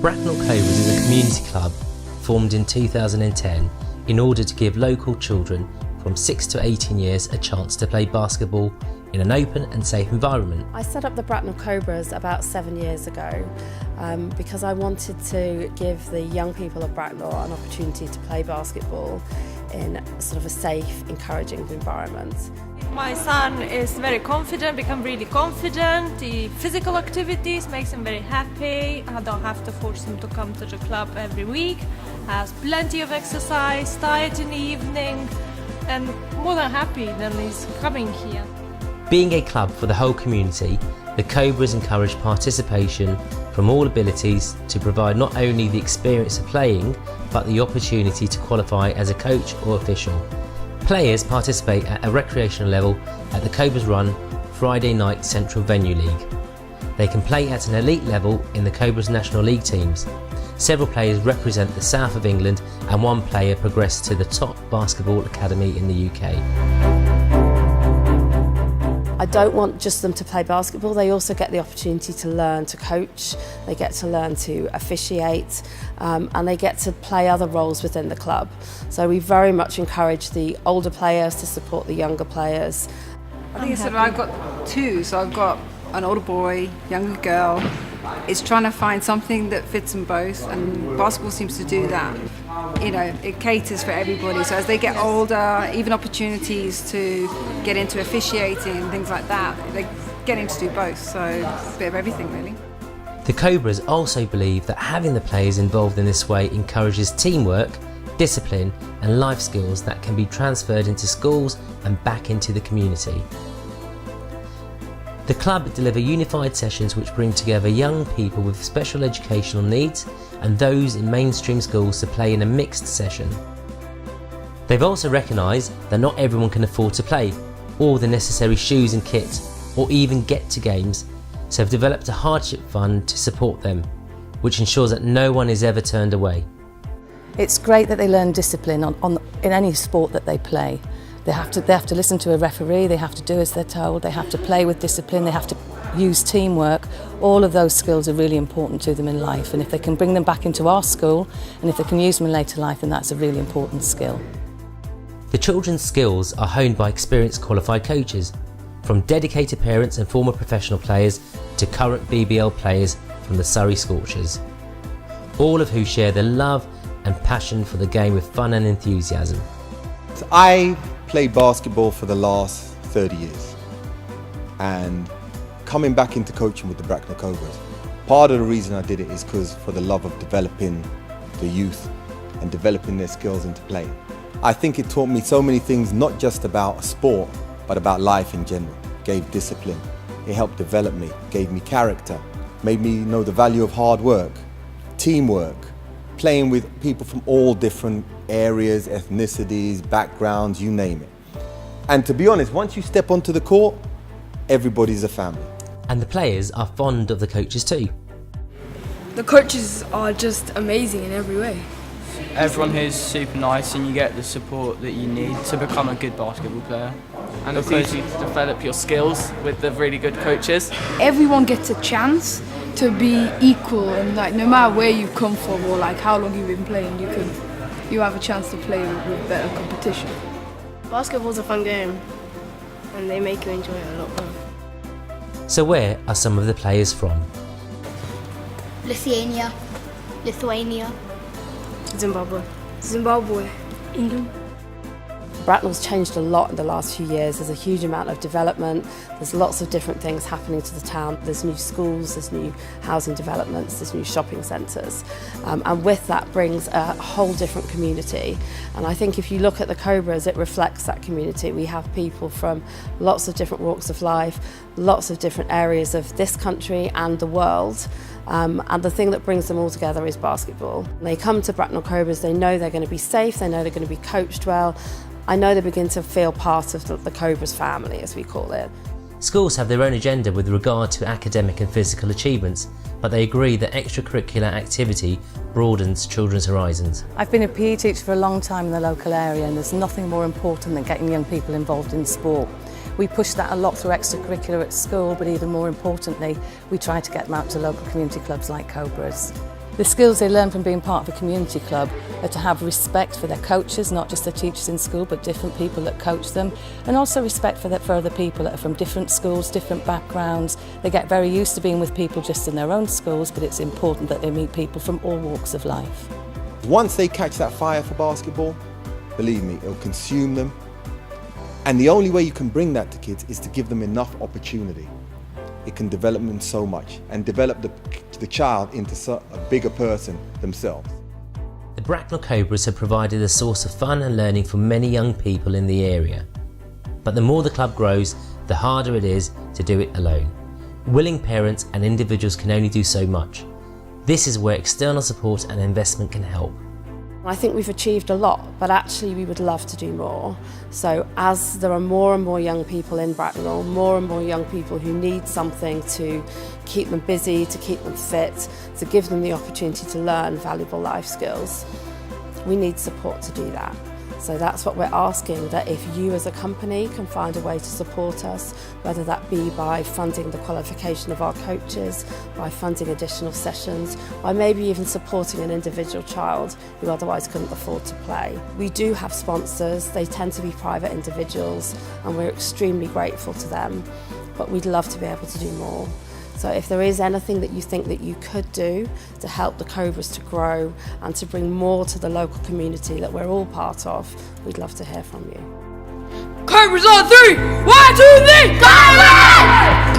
Bracknell Cobras is a community club formed in 2010 in order to give local children from 6 to 18 years a chance to play basketball in an open and safe environment. I set up the Bracknell Cobras about 7 years ago because I wanted to give the young people of Bracknell an opportunity to play basketball in sort of a safe, encouraging environment. My son is very confident, become really confident. The physical activities makes him very happy. I don't have to force him to come to the club every week. Has plenty of exercise, diet in the evening, and more than happy that he's coming here. Being a club for the whole community, the Cobras encourage participation from all abilities to provide not only the experience of playing, but the opportunity to qualify as a coach or official. Players participate at a recreational level at the Cobras Run Friday Night Central Venue League. They can play at an elite level in the Cobras National League teams. Several players represent the south of England and one player progressed to the top basketball academy in the UK. I don't want just them to play basketball, they also get the opportunity to learn to coach, they get to learn to officiate, and they get to play other roles within the club. So we very much encourage the older players to support the younger players. I think I've got two, so I've got an older boy, younger girl. It's trying to find something that fits them both, and basketball seems to do that. You know, it caters for everybody, so as they get older, even opportunities to get into officiating and things like that, they're getting to do both, so it's a bit of everything really. The Cobras also believe that having the players involved in this way encourages teamwork, discipline and life skills that can be transferred into schools and back into the community. The club deliver unified sessions which bring together young people with special educational needs and those in mainstream schools to play in a mixed session. They've also recognised that not everyone can afford to play, or the necessary shoes and kit, or even get to games, so have developed a hardship fund to support them, which ensures that no one is ever turned away. It's great that they learn discipline in any sport that they play. They have to listen to a referee, they have to do as they're told, they have to play with discipline, they have to use teamwork. All of those skills are really important to them in life, and if they can bring them back into our school and if they can use them in later life, then that's a really important skill. The children's skills are honed by experienced qualified coaches, from dedicated parents and former professional players to current BBL players from the Surrey Scorchers, all of who share the love and passion for the game with fun and enthusiasm. I played basketball for the last 30 years, and coming back into coaching with the Bracknell Cobras, part of the reason I did it is because for the love of developing the youth and developing their skills into play. I think it taught me so many things, not just about sport, but about life in general. It gave discipline, it helped develop me, gave me character, made me know the value of hard work, teamwork, playing with people from all different areas, ethnicities, backgrounds, you name it. And to be honest, once you step onto the court, everybody's a family. And the players are fond of the coaches too. The coaches are just amazing in every way. Everyone here is super nice and you get the support that you need to become a good basketball player. And it's easy to develop your skills with the really good coaches. Everyone gets a chance to be equal, and like no matter where you come from or like how long you've been playing, you have a chance to play with better competition. Basketball's a fun game and they make you enjoy it a lot more. So where are some of the players from? Lithuania, Zimbabwe, England. Bracknell's changed a lot in the last few years. There's a huge amount of development. There's lots of different things happening to the town. There's new schools, there's new housing developments, there's new shopping centres. And with that brings a whole different community. And I think if you look at the Cobras, it reflects that community. We have people from lots of different walks of life, lots of different areas of this country and the world. And the thing that brings them all together is basketball. They come to Bracknell Cobras, they know they're going to be safe, they know they're going to be coached well. I know they begin to feel part of the Cobras family, as we call it. Schools have their own agenda with regard to academic and physical achievements, but they agree that extracurricular activity broadens children's horizons. I've been a PE teacher for a long time in the local area, and there's nothing more important than getting young people involved in sport. We push that a lot through extracurricular at school, but even more importantly, we try to get them out to local community clubs like Cobra's. The skills they learn from being part of a community club are to have respect for their coaches, not just their teachers in school, but different people that coach them, and also respect for other people that are from different schools, different backgrounds. They get very used to being with people just in their own schools, but it's important that they meet people from all walks of life. Once they catch that fire for basketball, believe me, it'll consume them. And the only way you can bring that to kids is to give them enough opportunity. It can develop them so much and develop the child into a bigger person themselves. The Bracknell Cobras have provided a source of fun and learning for many young people in the area. But the more the club grows, the harder it is to do it alone. Willing parents and individuals can only do so much. This is where external support and investment can help. I think we've achieved a lot, but actually we would love to do more. So as there are more and more young people in Bracknell, more and more young people who need something to keep them busy, to keep them fit, to give them the opportunity to learn valuable life skills, we need support to do that. So that's what we're asking, that if you as a company can find a way to support us, whether that be by funding the qualification of our coaches, by funding additional sessions, or maybe even supporting an individual child who otherwise couldn't afford to play. We do have sponsors, they tend to be private individuals, and we're extremely grateful to them, but we'd love to be able to do more. So if there is anything that you think that you could do to help the Cobras to grow and to bring more to the local community that we're all part of, we'd love to hear from you. Cobras on 3! 1, 2, 3! Cobras!